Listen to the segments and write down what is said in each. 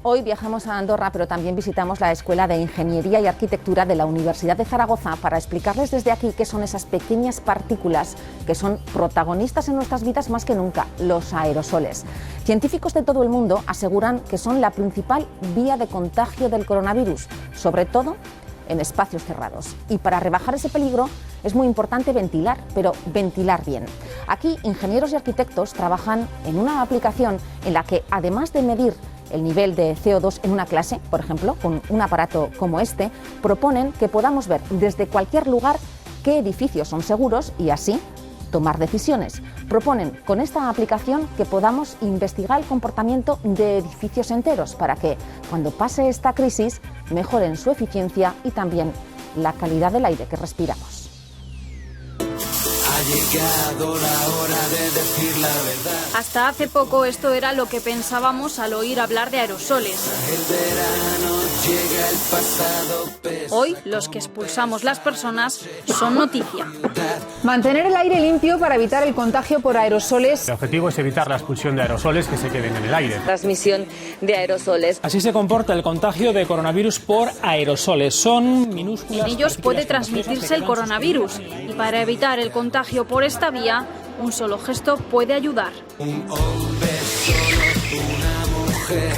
Hoy viajamos a Andorra, pero también visitamos la Escuela de Ingeniería y Arquitectura de la Universidad de Zaragoza para explicarles desde aquí qué son esas pequeñas partículas que son protagonistas en nuestras vidas más que nunca, los aerosoles. Científicos de todo el mundo aseguran que son la principal vía de contagio del coronavirus, sobre todo en espacios cerrados. Y para rebajar ese peligro es muy importante ventilar, pero ventilar bien. Aquí, ingenieros y arquitectos trabajan en una aplicación en la que, además de medir el nivel de CO2 en una clase, por ejemplo, con un aparato como este, proponen que podamos ver desde cualquier lugar qué edificios son seguros y así tomar decisiones. Proponen con esta aplicación que podamos investigar el comportamiento de edificios enteros para que, cuando pase esta crisis, mejoren su eficiencia y también la calidad del aire que respiramos. Ha llegado la hora de decir la verdad. Hasta hace poco esto era lo que pensábamos al oír hablar de aerosoles. El verano llega, el pasado. Hoy los que expulsamos las personas son noticia. Mantener el aire limpio para evitar el contagio por aerosoles. El objetivo es evitar la expulsión de aerosoles que se queden en el aire. Transmisión de aerosoles. Así se comporta el contagio de coronavirus por aerosoles. Son minúsculas. En ellos puede transmitirse el coronavirus y para evitar el contagio por esta vía, un solo gesto puede ayudar. Un hombre solo, una mujer,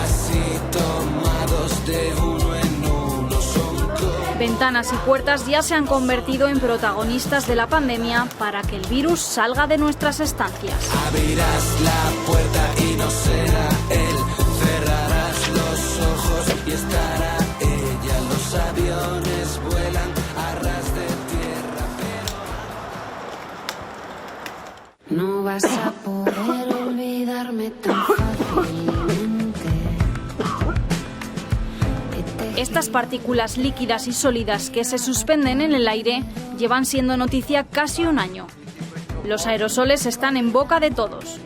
así tomados de uno en uno son. Ventanas y puertas ya se han convertido en protagonistas de la pandemia para que el virus salga de nuestras estancias. Abrirás la puerta y no será él, cerrarás los ojos y estará ella. Los aviones vuelan a ras de tierra, pero no vas a poder olvidarme tan fácilmente. Estas partículas líquidas y sólidas que se suspenden en el aire llevan siendo noticia casi un año. Los aerosoles están en boca de todos.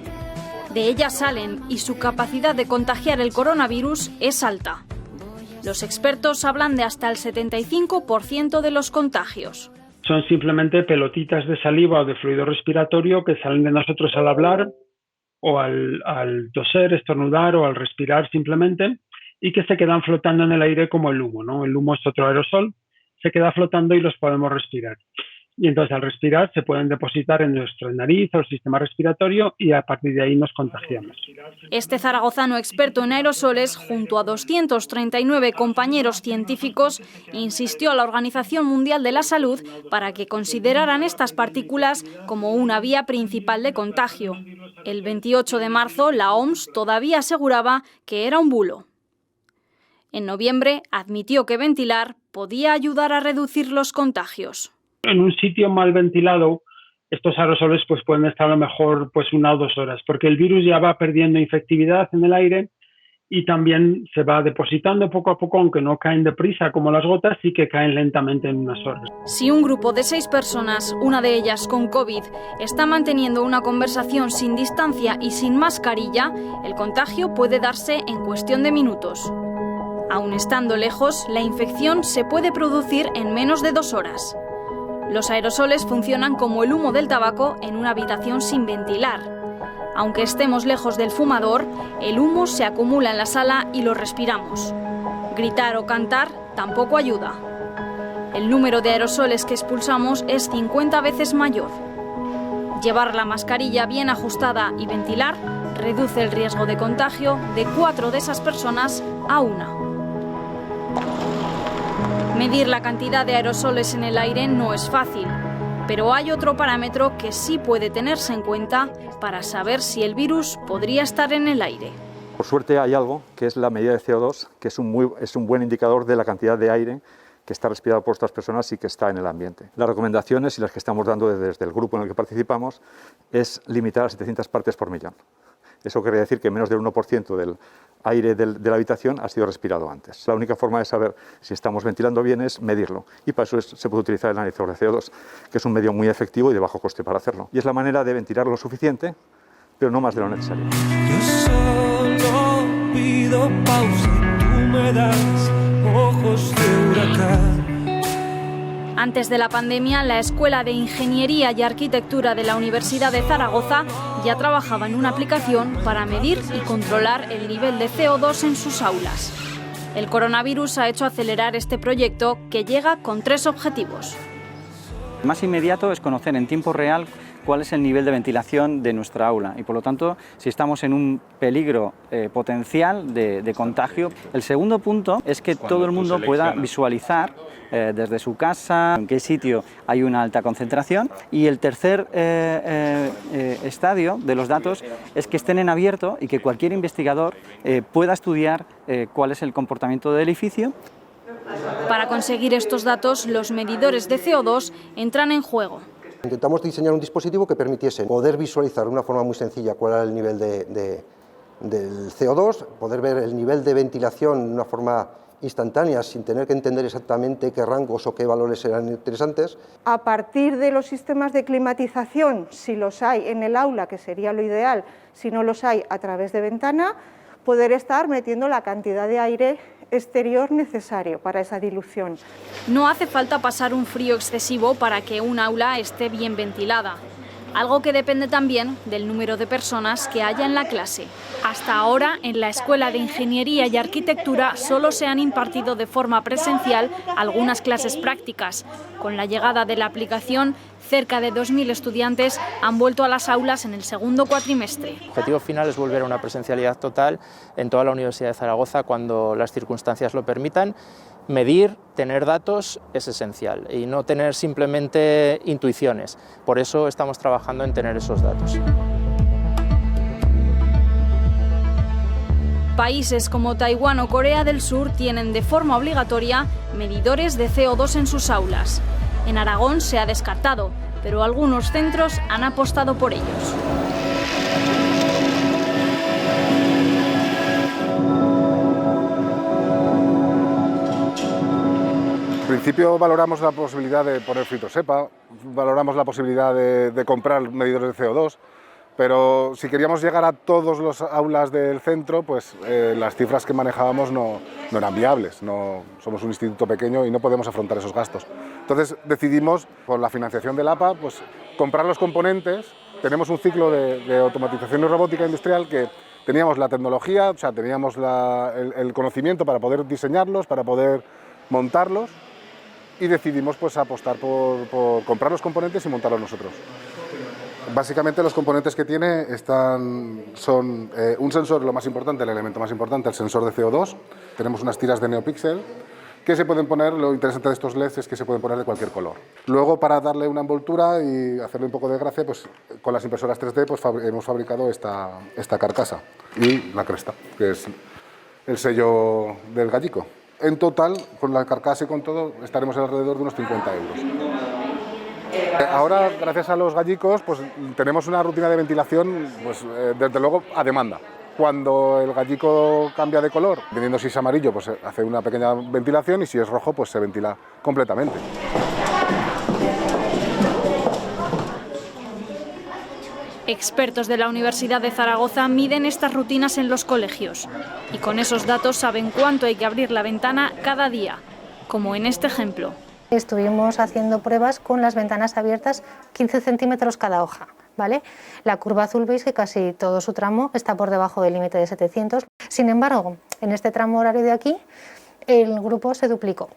De ellas salen y su capacidad de contagiar el coronavirus es alta. Los expertos hablan de hasta el 75% de los contagios. Son simplemente pelotitas de saliva o de fluido respiratorio que salen de nosotros al hablar o al toser, estornudar o al respirar simplemente y que se quedan flotando en el aire como el humo, ¿no? El humo es otro aerosol, se queda flotando y los podemos respirar. Y entonces al respirar se pueden depositar en nuestra nariz o el sistema respiratorio y a partir de ahí nos contagiamos. Este zaragozano experto en aerosoles, junto a 239 compañeros científicos, insistió a la Organización Mundial de la Salud para que consideraran estas partículas como una vía principal de contagio. El 28 de marzo, la OMS todavía aseguraba que era un bulo. En noviembre, admitió que ventilar podía ayudar a reducir los contagios. En un sitio mal ventilado, estos aerosoles pues pueden estar a lo mejor 1 o 2 horas, porque el virus ya va perdiendo infectividad en el aire y también se va depositando poco a poco, aunque no caen deprisa como las gotas, sí que caen lentamente en unas horas. Si un grupo de 6 personas, una de ellas con COVID, está manteniendo una conversación sin distancia y sin mascarilla, el contagio puede darse en cuestión de minutos. Aun estando lejos, la infección se puede producir en menos de 2 horas. Los aerosoles funcionan como el humo del tabaco en una habitación sin ventilar. Aunque estemos lejos del fumador, el humo se acumula en la sala y lo respiramos. Gritar o cantar tampoco ayuda. El número de aerosoles que expulsamos es 50 veces mayor. Llevar la mascarilla bien ajustada y ventilar reduce el riesgo de contagio de 4 de esas personas a 1. Medir la cantidad de aerosoles en el aire no es fácil, pero hay otro parámetro que sí puede tenerse en cuenta para saber si el virus podría estar en el aire. Por suerte hay algo que es la medida de CO2, que es un buen indicador de la cantidad de aire que está respirado por estas personas y que está en el ambiente. Las recomendaciones y las que estamos dando desde el grupo en el que participamos es limitar a 700 partes por millón. Eso quiere decir que menos del 1% del aire de la habitación ha sido respirado antes. La única forma de saber si estamos ventilando bien es medirlo y para eso se puede utilizar el analizador de CO2, que es un medio muy efectivo y de bajo coste para hacerlo. Y es la manera de ventilar lo suficiente, pero no más de lo necesario. Yo solo pido pausa y tú me das ojos de huracán. Antes de la pandemia, la Escuela de Ingeniería y Arquitectura de la Universidad de Zaragoza ya trabajaba en una aplicación para medir y controlar el nivel de CO2 en sus aulas. El coronavirus ha hecho acelerar este proyecto, que llega con 3 objetivos. El más inmediato es conocer en tiempo real cuál es el nivel de ventilación de nuestra aula y, por lo tanto, si estamos en un peligro potencial de contagio. El segundo punto es que todo el mundo pueda visualizar desde su casa en qué sitio hay una alta concentración, y el tercer estadio de los datos es que estén en abierto y que cualquier investigador pueda estudiar cuál es el comportamiento del edificio. Para conseguir estos datos, los medidores de CO2 entran en juego. Intentamos diseñar un dispositivo que permitiese poder visualizar de una forma muy sencilla cuál era el nivel del CO2, poder ver el nivel de ventilación de una forma instantánea sin tener que entender exactamente qué rangos o qué valores eran interesantes. A partir de los sistemas de climatización, si los hay en el aula, que sería lo ideal, si no los hay a través de ventana, poder estar metiendo la cantidad de aire exterior necesario para esa dilución. No hace falta pasar un frío excesivo para que un aula esté bien ventilada, algo que depende también del número de personas que haya en la clase. Hasta ahora, en la Escuela de Ingeniería y Arquitectura solo se han impartido de forma presencial algunas clases prácticas. Con la llegada de la aplicación, cerca de 2.000 estudiantes han vuelto a las aulas en el segundo cuatrimestre. El objetivo final es volver a una presencialidad total en toda la Universidad de Zaragoza cuando las circunstancias lo permitan. Medir, tener datos es esencial y no tener simplemente intuiciones. Por eso estamos trabajando en tener esos datos. Países como Taiwán o Corea del Sur tienen de forma obligatoria medidores de CO2 en sus aulas. En Aragón se ha descartado, pero algunos centros han apostado por ellos. En principio valoramos la posibilidad de poner filtros EPA, valoramos la posibilidad de comprar medidores de CO2, pero si queríamos llegar a todos los aulas del centro, pues las cifras que manejábamos no eran viables. Somos un instituto pequeño y no podemos afrontar esos gastos. Entonces decidimos, con la financiación del APA, pues comprar los componentes. Tenemos un ciclo de automatización y robótica industrial que teníamos la tecnología, o sea, teníamos el conocimiento para poder diseñarlos, para poder montarlos, y decidimos pues apostar por comprar los componentes y montarlos nosotros. Básicamente los componentes que tiene son un sensor, lo más importante, el elemento más importante, el sensor de CO2. Tenemos unas tiras de NeoPixel que se pueden poner, lo interesante de estos LEDs es que se pueden poner de cualquier color. Luego, para darle una envoltura y hacerle un poco de gracia, pues con las impresoras 3D pues, hemos fabricado esta carcasa y la cresta, que es el sello del gallico. En total, con la carcasa y con todo, estaremos alrededor de unos 50 euros. Ahora, gracias a los gallicos, pues tenemos una rutina de ventilación, pues desde luego, a demanda. Cuando el gallico cambia de color, dependiendo si es amarillo, pues hace una pequeña ventilación, y si es rojo, pues se ventila completamente. Expertos de la Universidad de Zaragoza miden estas rutinas en los colegios y con esos datos saben cuánto hay que abrir la ventana cada día, como en este ejemplo. Estuvimos haciendo pruebas con las ventanas abiertas 15 centímetros cada hoja, ¿vale? La curva azul veis que casi todo su tramo está por debajo del límite de 700. Sin embargo, en este tramo horario de aquí, el grupo se duplicó.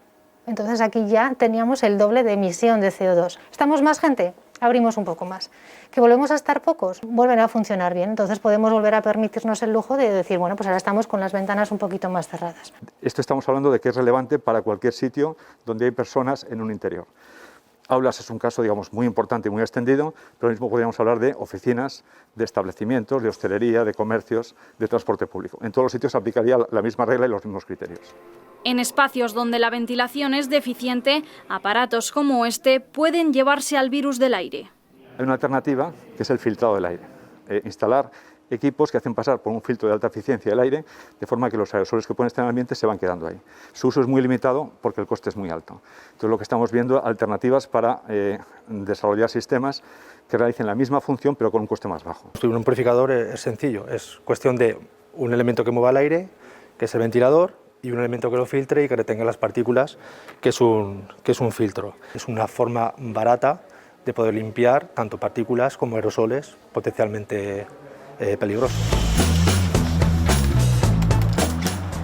Entonces aquí ya teníamos el doble de emisión de CO2. ¿Estamos más gente? Abrimos un poco más. ¿Que volvemos a estar pocos? Vuelven a funcionar bien. Entonces podemos volver a permitirnos el lujo de decir, bueno, pues ahora estamos con las ventanas un poquito más cerradas. Esto estamos hablando de que es relevante para cualquier sitio donde hay personas en un interior. Aulas es un caso, digamos, muy importante y muy extendido, pero lo mismo podríamos hablar de oficinas, de establecimientos, de hostelería, de comercios, de transporte público. En todos los sitios se aplicaría la misma regla y los mismos criterios. En espacios donde la ventilación es deficiente, aparatos como este pueden llevarse al virus del aire. Hay una alternativa que es el filtrado del aire. Instalar equipos que hacen pasar por un filtro de alta eficiencia del aire, de forma que los aerosoles que pueden estar en el ambiente se van quedando ahí. Su uso es muy limitado porque el coste es muy alto. Entonces lo que estamos viendo, alternativas para desarrollar sistemas que realicen la misma función pero con un coste más bajo. Construir un purificador es sencillo, es cuestión de un elemento que mueva el aire, que es el ventilador, y un elemento que lo filtre y que retenga las partículas, que es un filtro. Es una forma barata de poder limpiar tanto partículas como aerosoles potencialmente peligrosos.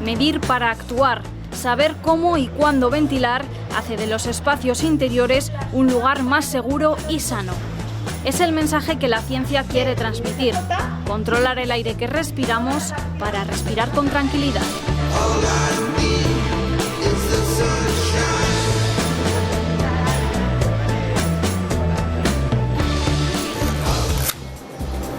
Medir para actuar. Saber cómo y cuándo ventilar hace de los espacios interiores un lugar más seguro y sano. Es el mensaje que la ciencia quiere transmitir. Controlar el aire que respiramos para respirar con tranquilidad. All I need is the sunshine.